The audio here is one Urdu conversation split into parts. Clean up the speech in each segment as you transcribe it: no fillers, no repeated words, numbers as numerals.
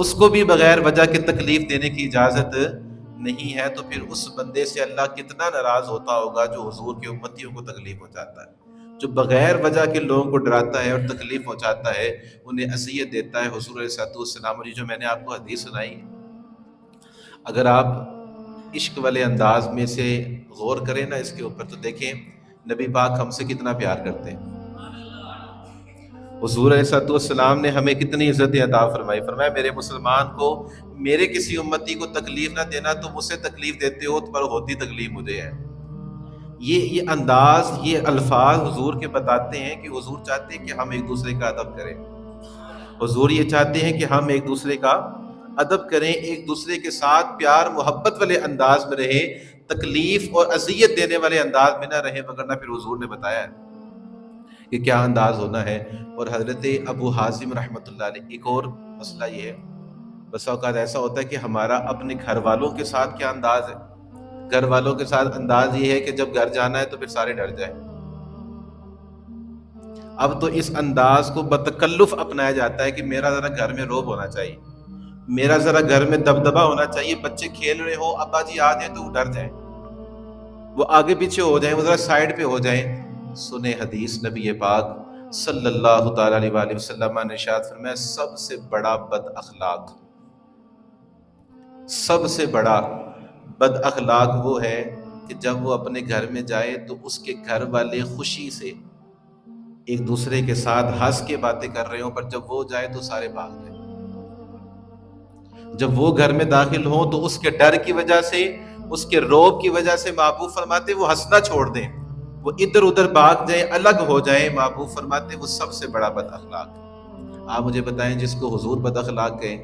اس کو بھی بغیر وجہ کے تکلیف دینے کی اجازت نہیں ہے، تو پھر اس بندے سے اللہ کتنا ناراض ہوتا ہوگا جو حضور کے امتیوں کو تکلیف پہنچاتا ہے، جو بغیر وجہ کے لوگوں کو ڈراتا ہے اور تکلیف پہنچاتا ہے، انہیں اذیت دیتا ہے۔ حضور علیہ السلام جو میں نے آپ کو حدیث سنائی ہے، اگر آپ عشق والے انداز میں سے غور کریں نا اس کے اوپر، تو دیکھیں نبی پاک ہم سے کتنا پیار کرتے ہیں۔ حضور علیہ السلام نے ہمیں کتنی عزت عطا فرمائی، فرمایا میرے مسلمان کو میرے کسی امتی کو تکلیف نہ دینا، تم اسے تکلیف دیتے ہو تو پر ہوتی تکلیف مجھے ہے۔ یہ انداز، یہ الفاظ حضور کے بتاتے ہیں کہ حضور چاہتے ہیں کہ ہم ایک دوسرے کا ادب کریں۔ حضور یہ چاہتے ہیں کہ ہم ایک دوسرے کا ادب کریں، ایک دوسرے کے ساتھ پیار محبت والے انداز میں رہیں، تکلیف اور اذیت دینے والے انداز میں نہ رہیں، وگرنہ پھر حضور نے بتایا ہے کہ کیا انداز ہونا ہے۔ اور حضرت ابو حازم رحمۃ اللہ علیہ، ایک اور مسئلہ یہ ہے، بس اوقات ایسا ہوتا ہے کہ ہمارا اپنے گھر والوں کے ساتھ کیا انداز ہے۔ گھر والوں کے ساتھ انداز یہ ہے کہ جب گھر جانا ہے تو پھر سارے ڈر جائیں۔ اب تو اس انداز کو بتکلف اپنایا جاتا ہے کہ میرا ذرا گھر میں روب ہونا چاہیے، میرا ذرا گھر میں دبدبا ہونا چاہیے، بچے کھیل رہے ہو ابا جی آ جائیں تو وہ ڈر جائیں، وہ آگے پیچھے ہو جائیں، وہ ذرا سائڈ پہ ہو جائیں۔ سنیں حدیث نبی پاک صلی اللہ تعالی علیہ وآلہ وسلم نے ارشاد فرمایا، سب سے بڑا بد اخلاق، سب سے بڑا بد اخلاق وہ ہے کہ جب وہ اپنے گھر میں جائے تو اس کے گھر والے خوشی سے ایک دوسرے کے ساتھ ہنس کے باتیں کر رہے ہوں، پر جب وہ جائے تو سارے بھاگ جائیں۔ جب وہ گھر میں داخل ہوں تو اس کے ڈر کی وجہ سے، اس کے روب کی وجہ سے محبوب فرماتے وہ ہنسنا چھوڑ دیں، وہ ادھر ادھر بھاگ جائیں، الگ ہو جائیں۔ محبوب فرماتے وہ سب سے بڑا بد اخلاق۔ آپ مجھے بتائیں جس کو حضور بد اخلاق کہیں،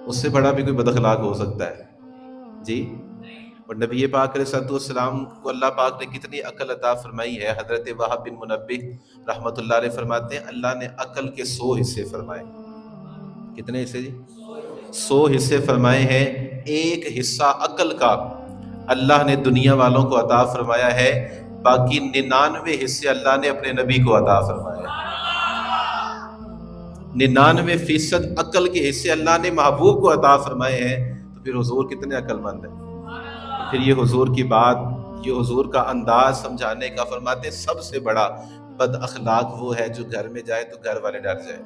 اس سے بڑا بھی کوئی بد اخلاق ہو سکتا ہے جی؟ اور نبی پاک علیہ السلام کو اللہ پاک نے کتنی عقل عطا فرمائی ہے۔ حضرت وہب بن منبہ رحمۃ اللہ علیہ فرماتے ہیں اللہ نے عقل کے 100 حصے فرمائے۔ کتنے حصے جی؟ 100 حصے فرمائے ہیں۔ ایک حصہ عقل کا اللہ نے دنیا والوں کو عطا فرمایا ہے، باقی 99 حصے اللہ نے اپنے نبی کو عطا فرمایا ہے۔ 99% عقل کے حصے اللہ نے محبوب کو عطا فرمائے ہیں، تو پھر حضور کتنے عقل مند ہیں۔ پھر یہ حضور کی بات، یہ حضور کا انداز سمجھانے کا، فرماتے سب سے بڑا بد اخلاق وہ ہے جو گھر میں جائے تو گھر والے ڈر جائیں،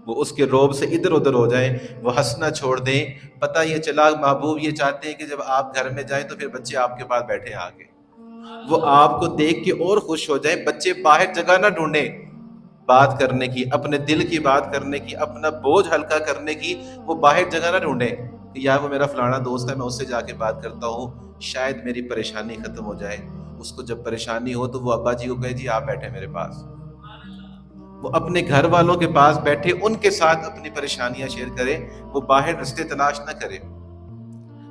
وہ اس کے روب سے ادھر ادھر ہو جائیں، وہ ہنسنا چھوڑ دیں۔ پتہ یہ چلا محبوب یہ چاہتے ہیں کہ جب آپ گھر میں جائیں تو پھر بچے آپ کے پاس بیٹھے آگے، وہ آپ کو دیکھ کے اور خوش ہو جائیں۔ بچے باہر جگہ نہ ڈھونڈیں بات کرنے کی، اپنے دل کی بات کرنے کی، اپنا بوجھ ہلکا کرنے کی، وہ باہر جگہ نہ ڈھونڈیں کہ یار وہ میرا فلانا دوست ہے میں اس سے جا کے بات کرتا ہوں، شاید میری پریشانی ختم ہو جائے۔ اس کو جب پریشانی ہو تو وہ ابا جی کو کہے جی آپ بیٹھے میرے پاس، وہ اپنے گھر والوں کے پاس بیٹھے، ان کے ساتھ اپنی پریشانیاں شیئر کرے، وہ باہر رستے تلاش نہ کرے۔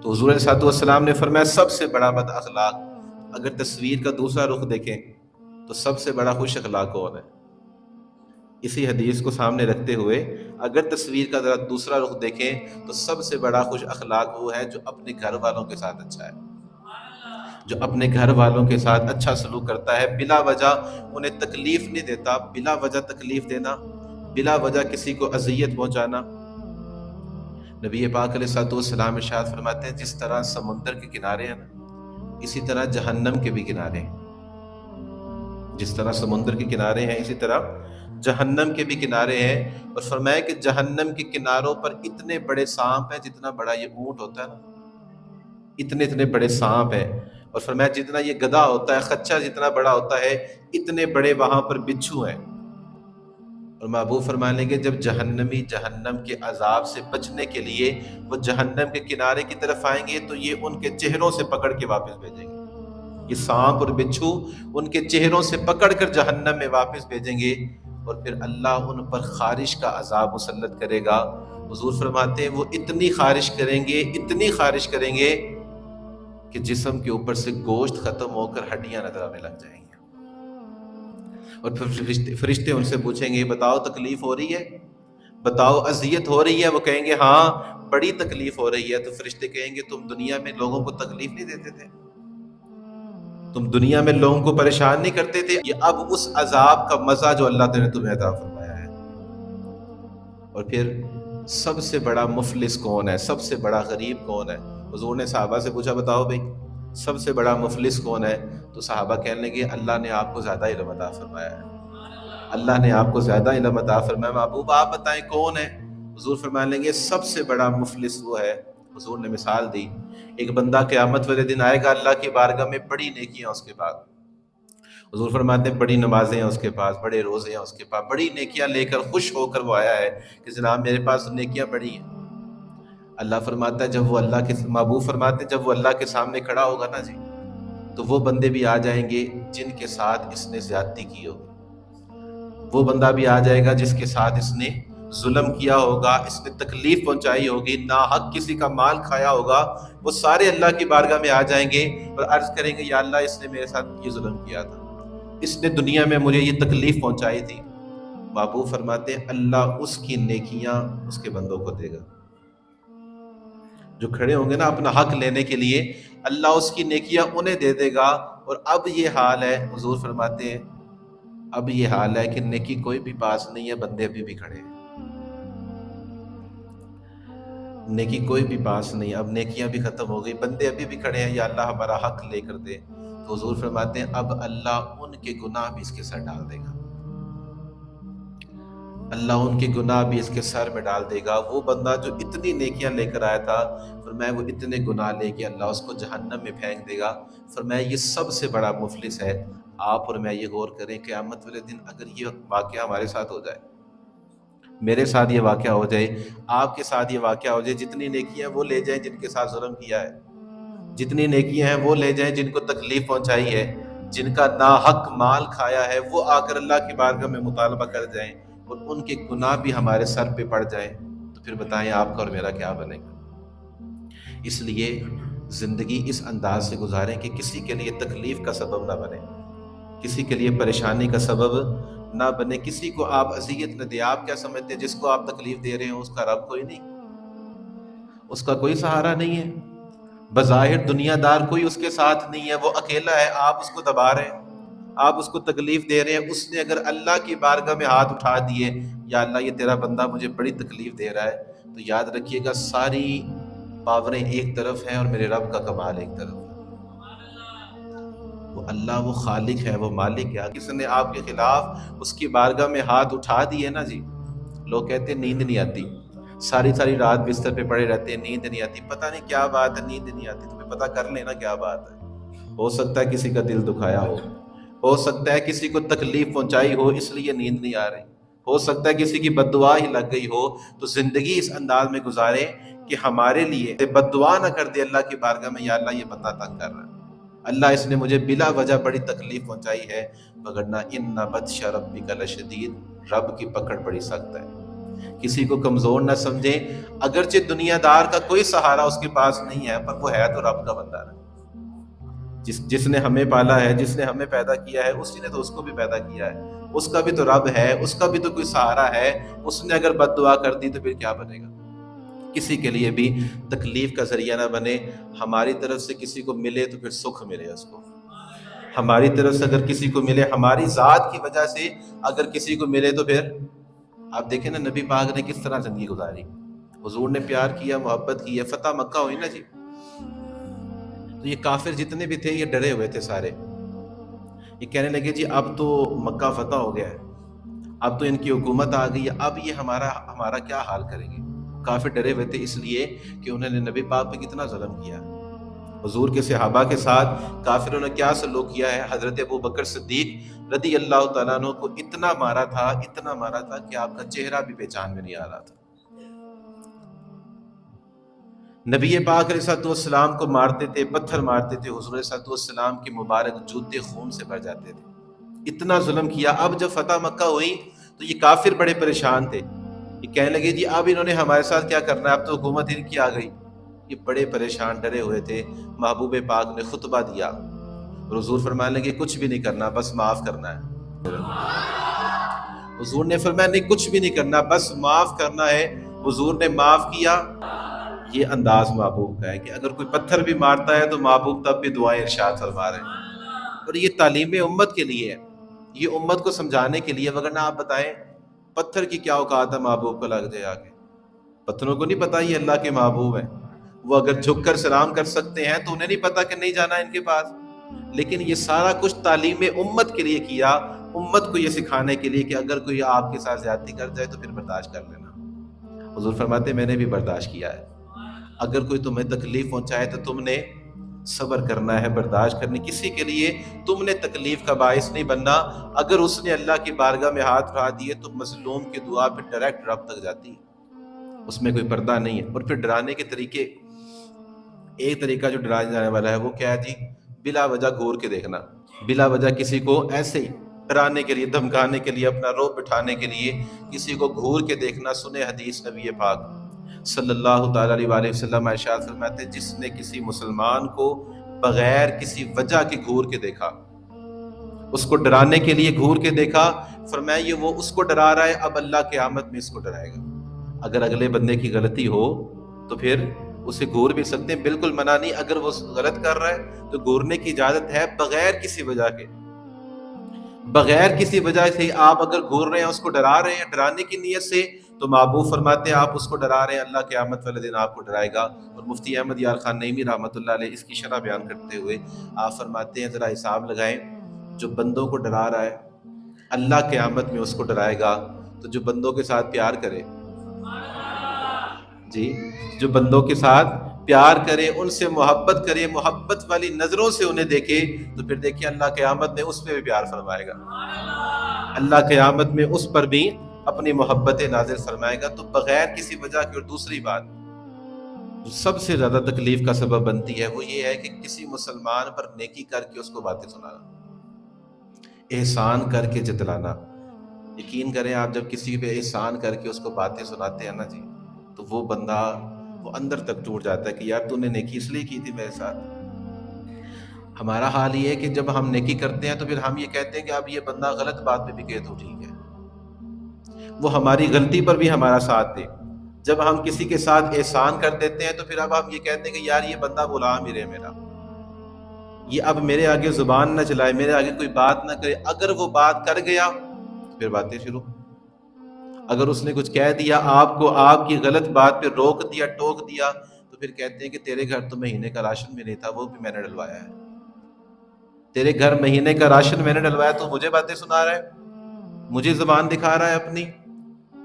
تو حضور علیہ السلام نے فرمایا سب سے بڑا بد اخلاق، اگر تصویر کا دوسرا رخ دیکھیں تو سب سے بڑا خوش اخلاق کون ہے؟ اسی حدیث کو سامنے رکھتے ہوئے اگر تصویر کا ذرا دوسرا رخ دیکھیں تو سب سے بڑا خوش اخلاق وہ ہے جو اپنے گھر والوں کے ساتھ اچھا ہے، جو اپنے گھر والوں کے ساتھ اچھا سلوک کرتا ہے، بلا وجہ انہیں تکلیف نہیں دیتا۔ بلا وجہ تکلیف دینا، بلا وجہ کسی کو اذیت پہنچانا۔ نبی پاک علیہ السلام ارشاد فرماتے ہیں جس طرح سمندر کے کنارے ہیں نا، اسی طرح جہنم کے بھی کنارے ہیں۔ جس طرح سمندر کے کنارے ہیں اسی طرح جہنم کے بھی کنارے ہیں۔ اور فرمایا کہ جہنم کے کناروں پر اتنے بڑے سانپ ہیں جتنا بڑا یہ اونٹ ہوتا ہے نا، اتنے بڑے سانپ ہیں۔ اور فرمایا جتنا یہ گدھا ہوتا ہے، خچر جتنا بڑا ہوتا ہے، اتنے بڑے وہاں پر بچھو ہیں۔ اور محبوب فرمانے لگے جب جہنمی جہنم کے عذاب سے بچنے کے لیے وہ جہنم کے کنارے کی طرف آئیں گے تو یہ ان کے چہروں سے پکڑ کے واپس بھیجیں گے، یہ سانپ اور بچھو ان کے چہروں سے پکڑ کر جہنم میں واپس بھیجیں گے، اور پھر اللہ ان پر خارش کا عذاب مسلط کرے گا۔ حضور فرماتے ہیں وہ اتنی خارش کریں گے، اتنی خارش کریں گے کہ جسم کے اوپر سے گوشت ختم ہو کر ہڈیاں نظر آنے لگ جائیں گی۔ اور پھر فرشتے ان سے پوچھیں گے بتاؤ تکلیف ہو رہی ہے، بتاؤ اذیت ہو رہی ہے؟ وہ کہیں گے ہاں بڑی تکلیف ہو رہی ہے۔ تو فرشتے کہیں گے تم دنیا میں لوگوں کو تکلیف نہیں دیتے تھے، تم دنیا میں لوگوں کو پریشان نہیں کرتے تھے، یہ اب اس عذاب کا مزہ جو اللہ تعالیٰ نے تمہیں عطا فرمایا ہے۔ اور پھر سب سے بڑا مفلس کون ہے، سب سے بڑا غریب کون ہے؟ حضور نے صحابہ سے پوچھا بتاؤ بھائی سب سے بڑا مفلس کون ہے؟ تو صحابہ کہنے لگے اللہ نے آپ کو زیادہ علم عطا فرمایا ہے، اللہ نے آپ کو زیادہ علم عطا فرمایا، محبوب آپ بتائیں کون ہے؟ حضور فرمانے لگے سب سے بڑا مفلس وہ ہے، حضور نے مثال دی، ایک بندہ قیامت والے دن آئے گا اللہ کی بارگاہ میں، بڑی نیکیاں اس کے پاس، حضور فرماتے ہیں بڑی نمازیں ہیں اس کے پاس، بڑے روزے ہیں اس کے پاس، بڑی نیکیاں لے کر خوش ہو کر وہ آیا ہے کہ جناب میرے پاس تو نیکیاں بڑی ہیں۔ اللہ فرماتا ہے جب وہ اللہ کے محبوب فرماتے ہیں جب وہ اللہ کے سامنے کھڑا ہوگا نا جی، تو وہ بندے بھی آ جائیں گے جن کے ساتھ اس نے زیادتی کی ہوگی، وہ بندہ بھی آ جائے گا جس کے ساتھ اس نے ظلم کیا ہوگا، اس نے تکلیف پہنچائی ہوگی، ناحق کسی کا مال کھایا ہوگا، وہ سارے اللہ کی بارگاہ میں آ جائیں گے اور عرض کریں گے یا اللہ اس نے میرے ساتھ یہ ظلم کیا تھا، اس نے دنیا میں مجھے یہ تکلیف پہنچائی تھی۔ محبوب فرماتے ہیں اللہ اس کی نیکیاں اس کے بندوں کو دے گا، جو کھڑے ہوں گے نا اپنا حق لینے کے لیے، اللہ اس کی نیکیاں انہیں دے دے گا۔ اور اب یہ حال ہے، حضور فرماتے ہیں اب یہ حال ہے کہ نیکی کوئی بھی پاس نہیں ہے، بندے ابھی بھی کھڑے ہیں، نیکی کوئی بھی پاس نہیں، اب نیکیاں بھی ختم ہو گئی، بندے ابھی بھی کھڑے ہیں یا اللہ ہمارا حق لے کر دے۔ تو حضور فرماتے ہیں اب اللہ ان کے گناہ بھی اس کے سر ڈال دے گا، اللہ ان کے گناہ بھی اس کے سر میں ڈال دے گا۔ وہ بندہ جو اتنی نیکیاں لے کر آیا تھا، فرمایا وہ اتنے گناہ لے کے اللہ اس کو جہنم میں پھینک دے گا، فرمایا یہ سب سے بڑا مفلس ہے۔ آپ اور میں یہ غور کریں قیامت والے دن اگر یہ واقعہ ہمارے ساتھ ہو جائے، میرے ساتھ یہ واقعہ ہو جائے، آپ کے ساتھ یہ واقعہ ہو جائے، جتنی نیکیاں وہ لے جائیں جن کے ساتھ ظلم کیا ہے، جتنی نیکیاں ہیں وہ لے جائیں جن کو تکلیف پہنچائی ہے، جن کا ناحق مال کھایا ہے، وہ آ کر اللہ کی بارگاہ میں مطالبہ کر جائیں اور ان کے گناہ بھی ہمارے سر پہ پڑ جائیں، تو پھر بتائیں آپ کا اور میرا کیا بنے گا؟ اس لیے زندگی اس انداز سے گزاریں کہ کسی کے لیے تکلیف کا سبب نہ بنے، کسی کے لیے پریشانی کا سبب نہ بنے، کسی کو آپ اذیت نہ دیں۔ آپ کیا سمجھتے ہیں جس کو آپ تکلیف دے رہے ہیں اس کا رب کوئی نہیں، اس کا کوئی سہارا نہیں ہے، بظاہر دنیا دار کوئی اس کے ساتھ نہیں ہے، وہ اکیلا ہے، آپ اس کو دبا رہے ہیں، آپ اس کو تکلیف دے رہے ہیں۔ اس نے اگر اللہ کی بارگاہ میں ہاتھ اٹھا دیے یا اللہ یہ تیرا بندہ مجھے بڑی تکلیف دے رہا ہے، تو یاد رکھیے گا ساری پاوریں ایک طرف ہیں اور میرے رب کا کمال ایک طرف ہے۔ وہ اللہ وہ خالق ہے، وہ مالک ہے۔ کسی نے آپ کے خلاف اس کی بارگاہ میں ہاتھ اٹھا دیے نا جی، لوگ کہتے ہیں نیند نہیں آتی، ساری ساری رات بستر پہ پڑے رہتے ہیں، نیند نہیں آتی، پتہ نہیں کیا بات ہے نیند نہیں آتی، تمہیں پتہ کر لینا کیا بات ہے۔ ہو سکتا ہے کسی کا دل دکھایا ہو سکتا ہے کسی کو تکلیف پہنچائی ہو اس لیے نیند نہیں آ رہی، ہو سکتا ہے کسی کی بد دعا ہی لگ گئی ہو۔ تو زندگی اس انداز میں گزارے کہ ہمارے لیے بد دعا نہ کر دے اللہ کی بارگاہ میں، یا اللہ یہ بندہ تنگ کر رہا ہے، اللہ اس نے مجھے بلا وجہ بڑی تکلیف پہنچائی ہے، وگرنہ ان بطش ربک لشدید، رب کی پکڑ بڑی سخت ہے۔ کسی کو کمزور نہ سمجھیں، اگرچہ دنیا دار کا کوئی سہارا اس کے پاس نہیں ہے، پر وہ ہے تو رب کا بندہ ہے، جس نے ہمیں پالا ہے، جس نے ہمیں پیدا کیا ہے، اسی نے تو اس کو بھی پیدا کیا ہے، اس کا بھی تو رب ہے، اس کا بھی تو کوئی سہارا ہے۔ اس نے اگر بد دعا کر دی تو پھر کیا بنے گا؟ کسی کے لیے بھی تکلیف کا ذریعہ نہ بنے۔ ہماری طرف سے کسی کو ملے تو پھر سکھ ملے اس کو، ہماری طرف سے اگر کسی کو ملے، ہماری ذات کی وجہ سے اگر کسی کو ملے تو پھر آپ دیکھیں نا نبی پاک نے کس طرح زندگی گزاری، حضور نے پیار کیا، محبت کی ہے، فتح مکہ ہوئی نا جی، تو یہ کافر جتنے بھی تھے یہ ڈرے ہوئے تھے سارے، یہ کہنے لگے جی اب تو مکہ فتح ہو گیا ہے، اب تو ان کی حکومت آ گئی ہے، اب یہ ہمارا کیا حال کریں گے؟ کافر ڈرے ہوئے تھے اس لیے کہ انہوں نے نبی پاک پہ کتنا ظلم کیا، حضور کے صحابہ کے ساتھ کافروں نے کیا سلوک کیا ہے۔ حضرت ابو بکر صدیق رضی اللہ تعالیٰ عنہ کو اتنا مارا تھا کہ آپ کا چہرہ بھی پہچان میں نہیں آ رہا تھا۔ نبی پاک علیہ الصلوۃ والسلام کو مارتے تھے، پتھر مارتے تھے، حضور علیہ الصلوۃ والسلام کے مبارک جوتے خون سے بھر جاتے تھے، اتنا ظلم کیا۔ اب جب فتح مکہ ہوئی تو یہ کافر بڑے پریشان تھے، یہ کہنے لگے جی اب انہوں نے ہمارے ساتھ کیا کرنا ہے، اب تو حکومت ان کی آ گئی۔ یہ بڑے پریشان ڈرے ہوئے تھے۔ محبوب پاک نے خطبہ دیا اور حضور فرمانے لگے کچھ بھی نہیں کرنا، بس معاف کرنا ہے۔ حضور نے فرمایا نہیں کچھ بھی نہیں کرنا، بس معاف کرنا ہے۔ حضور نے معاف کیا۔ یہ انداز محبوب کا ہے کہ اگر کوئی پتھر بھی مارتا ہے تو محبوب تب بھی دعائیں ارشاد فرما رہے ہیں، اور یہ تعلیم امت کے لیے ہے، یہ امت کو سمجھانے کے لیے، وگرنہ آپ بتائیں پتھر کی کیا اوقات ہے محبوب کو لگ جائے آگے؟ پتھروں کو نہیں پتا یہ اللہ کے محبوب ہیں، وہ اگر جھک کر سلام کر سکتے ہیں تو انہیں نہیں پتا کہ نہیں جانا ان کے پاس. لیکن یہ سارا کچھ تعلیم امت کے لیے کیا، امت کو یہ سکھانے کے لیے کہ اگر کوئی آپ کے ساتھ زیادتی کر جائے تو پھر برداشت کر لینا. حضور فرماتے ہیں میں نے بھی برداشت کیا ہے. اگر کوئی تمہیں تکلیف پہنچائے تو تم نے صبر کرنا ہے، برداشت کرنی. کسی کے لیے تم نے تکلیف کا باعث نہیں بننا. اگر اس نے اللہ کی بارگاہ میں ہاتھ اٹھا دیے تو مظلوم کی دعا پھر ڈائریکٹ رب تک جاتی ہے، اس میں کوئی پردہ نہیں ہے. اور پھر ڈرانے کے طریقے، ایک طریقہ جو ڈرانے جانے والا ہے وہ کیا ہے جی؟ بلا وجہ گھور کے دیکھنا. بلا وجہ کسی کو ایسے ہی ڈرانے کے لیے، دھمکانے کے لیے، اپنا روب بٹھانے کے لیے کسی کو گھور کے دیکھنا. سنے حدیث نبی پاک صلی اللہ تعالی علیہ وآلہ وسلم ارشاد فرماتے جس نے کسی مسلمان کو بغیر کسی وجہ کے گھور کے دیکھا، اس کو ڈرانے کے لیے گھور کے دیکھا، فرمایا یہ وہ اس کو ڈرا رہا ہے، اب اللہ قیامت میں اس کو ڈرائے گا. اگر اگلے بندے کی غلطی ہو تو پھر اسے گھور بھی سکتے ہیں، بالکل منع نہیں. اگر وہ غلط کر رہا ہے تو گھورنے کی اجازت ہے بغیر کسی وجہ کے. بغیر کسی وجہ سے آپ اگر گھور رہے ہیں، اس کو ڈرا رہے ہیں ڈرانے کی نیت سے، تو محبوب فرماتے ہیں آپ اس کو ڈرا رہے ہیں، اللہ قیامت والے دن آپ کو ڈرائے گا. اور مفتی احمد یار خان نعیمی رحمۃ اللہ علیہ اس کی شرح بیان کرتے ہوئے آپ فرماتے ہیں ذرا حساب لگائیں، جو بندوں کو ڈرا رہا ہے اللہ قیامت میں اس کو ڈرائے گا، تو جو بندوں کے ساتھ پیار کرے، جی جو بندوں کے ساتھ پیار کرے، ان سے محبت کرے، محبت والی نظروں سے انہیں دیکھے، تو پھر دیکھیں اللہ قیامت میں اس پہ بھی پیار فرمائے گا، اللہ قیامت میں اس پر بھی اپنی محبت نازل فرمائے گا. تو بغیر کسی وجہ کے. اور دوسری بات جو سب سے زیادہ تکلیف کا سبب بنتی ہے وہ یہ ہے کہ کسی مسلمان پر نیکی کر کے اس کو باتیں سنانا، احسان کر کے جتلانا. یقین کریں آپ جب کسی پہ احسان کر کے اس کو باتیں سناتے ہیں نا جی، تو وہ بندہ وہ اندر تک ٹوٹ جاتا ہے کہ یار تو نے نیکی اس لیے کی تھی میرے ساتھ. ہمارا حال یہ ہے کہ جب ہم نیکی کرتے ہیں تو پھر ہم یہ کہتے ہیں کہ اب یہ بندہ غلط بات پہ بھی کہے تو ٹھیک ہے، وہ ہماری غلطی پر بھی ہمارا ساتھ دے. جب ہم کسی کے ساتھ احسان کر دیتے ہیں تو پھر اب ہم یہ کہتے ہیں کہ یار یہ بندہ غلام ہی رہے میرا، یہ اب میرے آگے زبان نہ چلائے، میرے آگے کوئی بات نہ کرے. اگر وہ بات کر گیا پھر باتیں شروع. اگر اس نے کچھ کہہ دیا آپ کو، آپ کی غلط بات پہ روک دیا، ٹوک دیا، تو پھر کہتے ہیں کہ تیرے گھر تو مہینے کا راشن بھی نہیں تھا، وہ بھی میں نے ڈلوایا ہے. تیرے گھر مہینے کا راشن میں نے ڈلوایا تو مجھے باتیں سنا رہا ہے، مجھے زبان دکھا رہا ہے اپنی.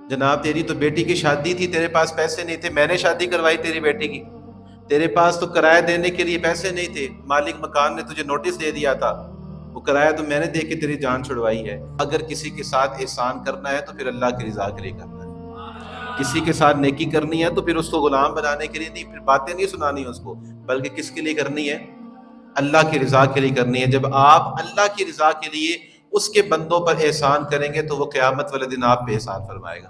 جناب تیری تو بیٹی کی شادی تھی، تیرے پاس پیسے نہیں تھے، میں نے شادی کروائی تیری بیٹی کی. تیرے پاس تو کرایہ دینے کے لیے پیسے نہیں تھے، مالک مکان نے تجھے نوٹس دے دیا تھا، وہ کرایہ تو میں نے دے کے تیری جان چھڑوائی ہے. اگر کسی کے ساتھ احسان کرنا ہے تو پھر اللہ کی رضا کے لیے کرنا ہے. کسی کے ساتھ نیکی کرنی ہے تو پھر اس کو غلام بنانے کے لیے نہیں، پھر باتیں نہیں سنانی اس کو، بلکہ کس کے لیے کرنی ہے؟ اللہ کی رضا کے لیے کرنی ہے. جب آپ اللہ کی رضا کے لیے اس کے بندوں پر احسان کریں گے تو وہ قیامت والے دن آپ پہ احسان فرمائے گا.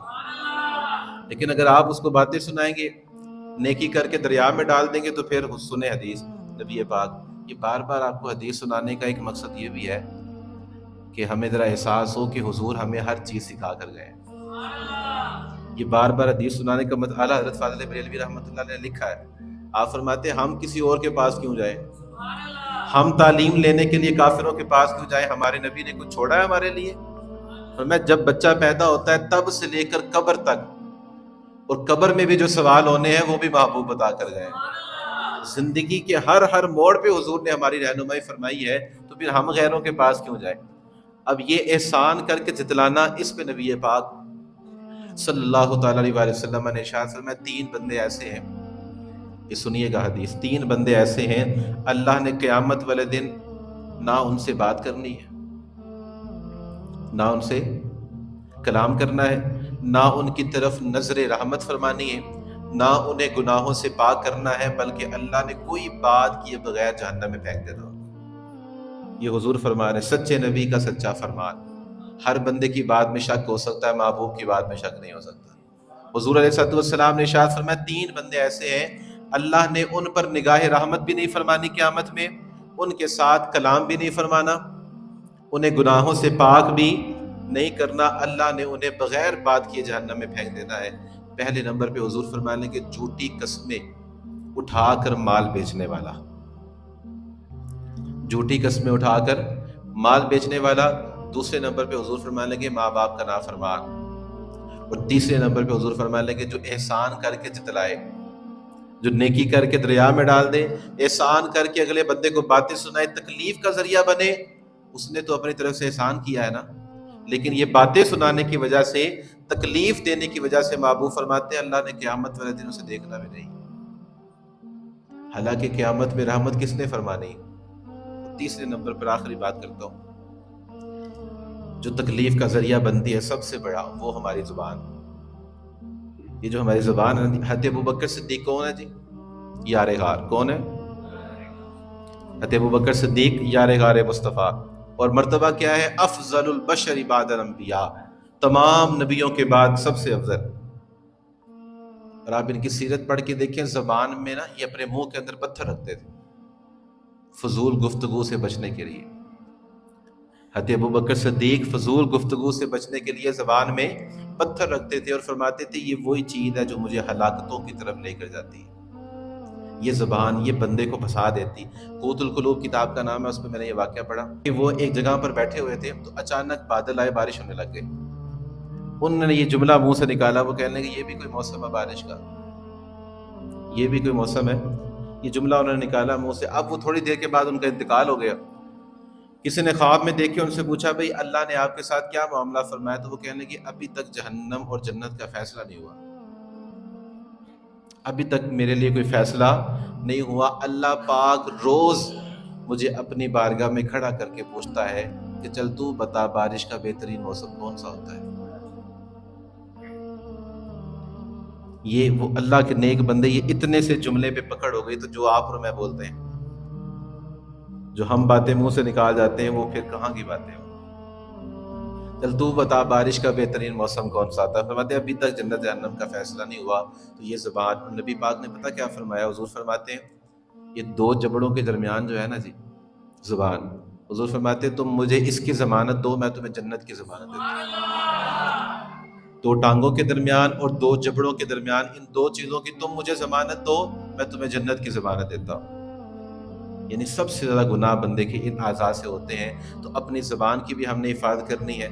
لیکن اگر آپ اس کو باتیں سنائیں گے، نیکی کر کے دریا میں ڈال دیں گے، تو پھر سنیں حدیث نبی پاک. یہ بار بار آپ کو حدیث سنانے کا ایک مقصد یہ بھی ہے کہ ہمیں ذرا احساس ہو کہ حضور ہمیں ہر چیز سکھا کر گئے. یہ بار بار حدیث سنانے کا مطلب اعلیٰ حضرت فاضل بریلوی رحمۃ اللہ علیہ نے لکھا ہے. آپ فرماتے ہیں ہم کسی اور کے پاس کیوں جائیں، ہم تعلیم لینے کے لیے کافروں کے پاس کیوں جائیں؟ ہمارے نبی نے کچھ چھوڑا ہے ہمارے لیے؟ فرمایا جب بچہ پیدا ہوتا ہے تب سے لے کر قبر تک، اور قبر میں بھی جو سوال ہونے ہیں وہ بھی محبوب بتا کر گئے. زندگی کے ہر موڑ پہ حضور نے ہماری رہنمائی فرمائی ہے، تو پھر ہم غیروں کے پاس کیوں جائیں؟ اب یہ احسان کر کے جتلانا، اس پہ نبی پاک صلی اللہ تعالی علیہ وآلہ وسلم نے ارشاد فرمایا 3 بندے ایسے ہیں، یہ سنیے گا حدیث، 3 بندے ایسے ہیں اللہ نے قیامت والے دن نہ ان سے بات کرنی ہے، نہ ان سے کلام کرنا ہے، نہ ان کی طرف نظر رحمت فرمانی ہے، نہ انہیں گناہوں سے پاک کرنا ہے، بلکہ اللہ نے کوئی بات کیے بغیر جہنم میں پھینک دینا. یہ حضور فرما رہے، سچے نبی کا سچا فرمان. ہر بندے کی بات میں شک ہو سکتا ہے، محبوب کی بات میں شک نہیں ہو سکتا. حضور علیہ الصلوۃ والسلام نے ارشاد فرمایا 3 بندے ایسے ہیں اللہ نے ان پر نگاہ رحمت بھی نہیں فرمانی قیامت میں، ان کے ساتھ کلام بھی نہیں فرمانا، انہیں گناہوں سے پاک بھی نہیں کرنا، اللہ نے انہیں بغیر بات کیے جہنم میں پھینک دینا ہے. پہلے نمبر پہ حضور فرمانے کہ جھوٹی قسمیں اٹھا کر مال بیچنے والا، جھوٹی قسمیں اٹھا کر مال بیچنے والا. دوسرے نمبر پہ حضور فرمانے لگے ماں باپ کا نافرمان. اور تیسرے نمبر پہ حضور فرمانے لگے جو احسان کر کے جتلائے، جو نیکی کر کے دریا میں ڈال دے، احسان کر کے اگلے بندے کو باتیں سنائے، تکلیف کا ذریعہ بنے، اس نے تو اپنی طرف سے احسان کیا ہے نا، لیکن یہ باتیں سنانے کی وجہ سے، تکلیف دینے کی وجہ سے محبوب فرماتے ہیں اللہ نے قیامت والے دن اسے دیکھنا بھی نہیں۔ حالانکہ قیامت میں رحمت کس نے فرمانی؟ تیسرے نمبر پر آخری بات کرتا ہوں، جو تکلیف کا ذریعہ بنتی ہے سب سے بڑا، وہ ہماری زبان۔ یہ جو ہماری زبان ہے، حضرت ابوبکر صدیق کون ہے جی؟ یار غار۔ کون ہے؟ حضرت ابوبکر صدیق یار غار مصطفیٰ، اور مرتبہ کیا ہے؟ افضل البشر بعد الانبیاء، تمام نبیوں کے بعد سب سے افضل۔ اور آپ ان کی سیرت پڑھ کے دیکھیں، زبان میں نا یہ اپنے منہ کے اندر پتھر رکھتے تھے فضول گفتگو سے بچنے کے لیے۔ حضرت ابوبکر صدیق فضول گفتگو سے بچنے کے لیے زبان میں پتھر رکھتے تھے اور فرماتے تھے یہ وہی چیز ہے جو مجھے ہلاکتوں کی طرف لے کر جاتی ہے۔ یہ زبان یہ بندے کو پھنسا دیتی۔ قوت القلوب کتاب کا نام ہے، اس میں میں نے یہ واقعہ پڑھا کہ وہ ایک جگہ پر بیٹھے ہوئے تھے تو اچانک بادل آئے، بارش ہونے لگ گئی۔ انہوں نے یہ جملہ منہ سے نکالا، وہ کہنے لگے یہ بھی کوئی موسم ہے بارش کا، یہ بھی کوئی موسم ہے۔ یہ جملہ انہوں نے نکالا منہ سے۔ اب وہ تھوڑی دیر کے بعد ان کا انتقال ہو گیا۔ کسی نے خواب میں دیکھ کے ان سے پوچھا بھئی اللہ نے آپ کے ساتھ کیا معاملہ فرمایا؟ تو وہ کہنے لگے ابھی تک جہنم اور جنت کا فیصلہ نہیں ہوا، ابھی تک میرے لیے کوئی فیصلہ نہیں ہوا۔ اللہ پاک روز مجھے اپنی بارگاہ میں کھڑا کر کے پوچھتا ہے کہ چل تو بتا بارش کا بہترین موسم کون سا ہوتا ہے۔ یہ وہ اللہ کے نیک بندے، یہ اتنے سے جملے پہ پکڑ ہو گئی، تو جو آپ اور میں بولتے ہیں، جو ہم باتیں منہ سے نکال جاتے ہیں، وہ پھر کہاں کی باتیں ہیں؟ چل تو بتا بارش کا بہترین موسم کون سا تھا؟ فرماتے ہیں ابھی تک جنت جہنم کا فیصلہ نہیں ہوا۔ تو یہ زبان، اور نبی پاک نے پتہ کیا فرمایا؟ حضور فرماتے ہیں یہ دو جبڑوں کے درمیان جو ہے نا جی زبان، حضور فرماتے ہیں تم مجھے اس کی ضمانت دو، میں تمہیں جنت کی ضمانت دیتا ہوں۔ دو ٹانگوں کے درمیان اور دو جبڑوں کے درمیان، ان دو چیزوں کی تم مجھے ضمانت دو، میں تمہیں جنت کی ضمانت دیتا ہوں۔ یعنی سب سے زیادہ گناہ بندے کے ان اعضاء سے ہوتے ہیں، تو اپنی زبان کی بھی ہم نے حفاظت کرنی ہے۔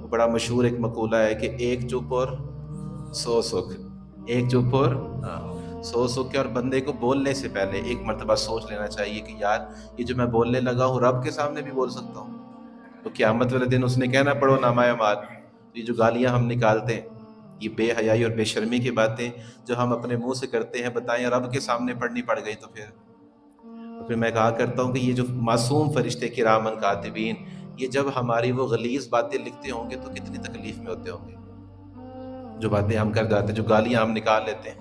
وہ بڑا مشہور ایک مقولہ ہے کہ ایک چپ اور 100 سکھ، ایک چپ اور 100 سکھ ہے۔ اور بندے کو بولنے سے پہلے ایک مرتبہ سوچ لینا چاہیے کہ یار یہ جو میں بولنے لگا ہوں رب کے سامنے بھی بول سکتا ہوں، تو قیامت والے دن اس نے کہنا پڑھو نامہ اعمال۔ یہ جو گالیاں ہم نکالتے ہیں، یہ بے حیائی اور بے شرمی کی باتیں جو ہم اپنے منہ سے کرتے ہیں، بتائیں رب کے سامنے پڑھنی پڑ گئی تو پھر میں کہا کرتا ہوں کہ یہ جو معصوم فرشتے کرامن کاتبین، یہ جب ہماری وہ غلیظ باتیں لکھتے ہوں گے تو کتنی تکلیف میں ہوتے ہوں گے۔ جو باتیں ہم کر جاتے ہیں، جو گالیاں ہم نکال لیتے ہیں،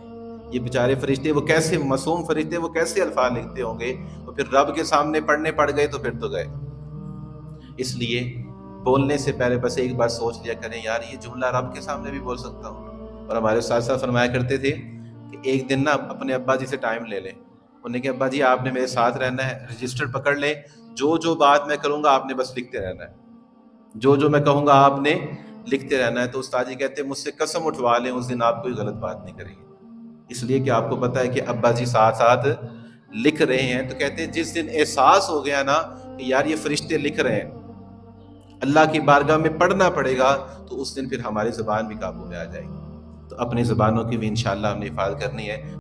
یہ بیچارے فرشتے وہ کیسے معصوم فرشتے وہ کیسے الفاظ لکھتے ہوں گے، تو پھر رب کے سامنے پڑھنے پڑ گئے تو پھر تو گئے۔ اس لیے بولنے سے پہلے بس ایک بار سوچ لیا کریں یار یہ جملہ رب کے سامنے بھی بول سکتا ہوں۔ اور ہمارے استاد صاحب فرمایا کرتے تھے کہ ایک دن نا اپنے ابا جی سے ٹائم لے لیں، انہوں نے کہا ابا جی آپ نے میرے ساتھ رہنا ہے، رجسٹر پکڑ لیں، جو بات میں کروں گا آپ نے بس لکھتے رہنا ہے، جو میں کہوں گا آپ نے لکھتے رہنا ہے۔ تو استاد جی کہتے ہیں مجھ سے قسم اٹھوا لیں اس دن آپ کوئی غلط بات نہیں کریں گے، اس لیے کہ آپ کو پتہ ہے کہ ابا جی ساتھ ساتھ لکھ رہے ہیں۔ تو کہتے ہیں جس دن احساس ہو گیا نا کہ یار یہ فرشتے لکھ رہے ہیں، اللہ کی بارگاہ میں پڑھنا پڑے گا، تو اس دن پھر ہماری زبان بھی قابو میں آ جائے گی۔ تو اپنی زبانوں کی بھی انشاءاللہ ہم نے حفاظت کرنی ہے۔